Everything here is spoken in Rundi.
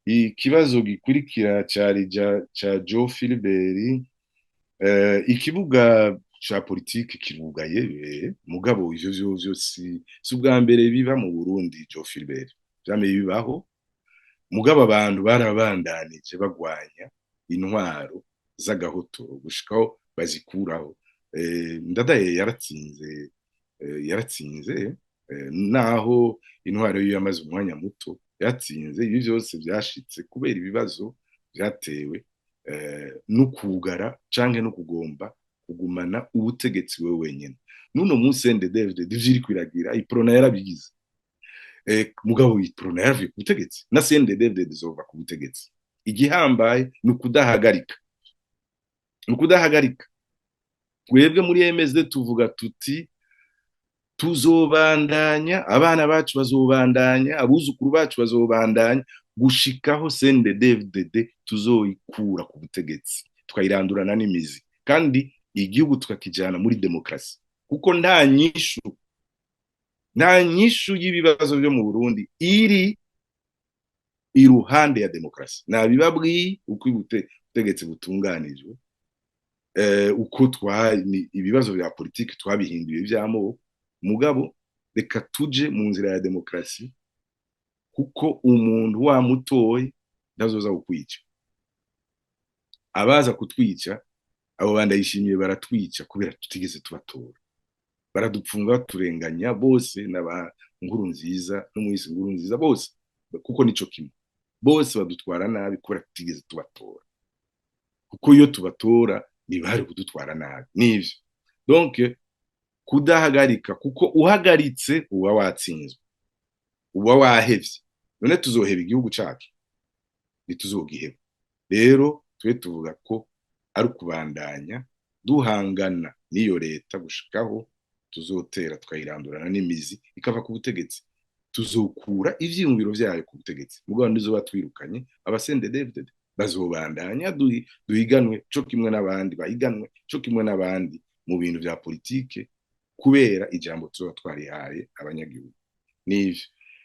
ikibazo gikurikira ca Joe Philbert, ikibuga ca politike kirugaye, mugabo ivyo vyovyo si ubwa mbere biba mu Burundi. Joe Philbert, vyamye bibaho, mugabo abantu barabandanije bagwanya intwaro z'agahotoro gushikaho bazikuraho. Ndadaye yaratsinze, naho intwaro yiwe yamaze umwanya muto, yatsinze. Ibi vyose vyashitse kubera ibibazo vyatewe no kugara canke no kugomba kugumana ubutegetsi wewe wenyene. Nuno munsi CNDD-FDD ivyo iriko iragira, iprona yarabigize, mugabo iprona yaravuye ku butegetsi, na CNDD-FDD izova ku butegetsi. Igihambaye ni ukudahagarika. Twebwe muri MSD tuvuga tuti tuzobandanya, abana bacu bazobandanya, abuzukuru bacu bazobandanya gushikaho CNDD-FDD tuzoyikura ku butegetsi, tukayirandurana n'imizi, kandi igihugu tukakijana muri demokrasi, kuko nta nyishu y'ibibazo byo mu Burundi iri iruhande ya demokrasi. Nabibabwiye uko ubutegetsi butunganijwe, uko ibibazo vya politiki twabihinduye vy'amoko, mugabo reka tuje mu nzira ya demokrasi, kuko umuntu wamutoye ntazoza kukwica. Abaza kutwica abo bandayishimiye baratwica kubera tutigeze tubatora, baradupfunga baturenganya bose, n'aba Nkurunziza n'umuhisi Nkurunziza bose, kuko nico kimwe, bose badutwara nabi kubera tutigeze tubatora, kuko iyo tubatora ntibari kudutwara nabi. Nivyo donc kudahagarika, kuko uhagaritse uba watsinzwe, uba wahevye. None tuzoheba igihugu cacu? Ntituzogiheba. Rero twe tuvuga ko ari ukubandanya duhangana n'iyo leta gushikaho tuzotera tukayirandurana n'imizi ikava ku butegetsi. Tuzokura ivyiyumviro vyayo ku butegetsi, mugabo nizoba twirukanye CNDD-FDD bazobandanya duhiganwe co kimwe n'abandi, bahiganwe co kimwe n'abandi mu bintu vya politike, kubera ijambo tuzoba twarihaye abanyagihugu. Nivyo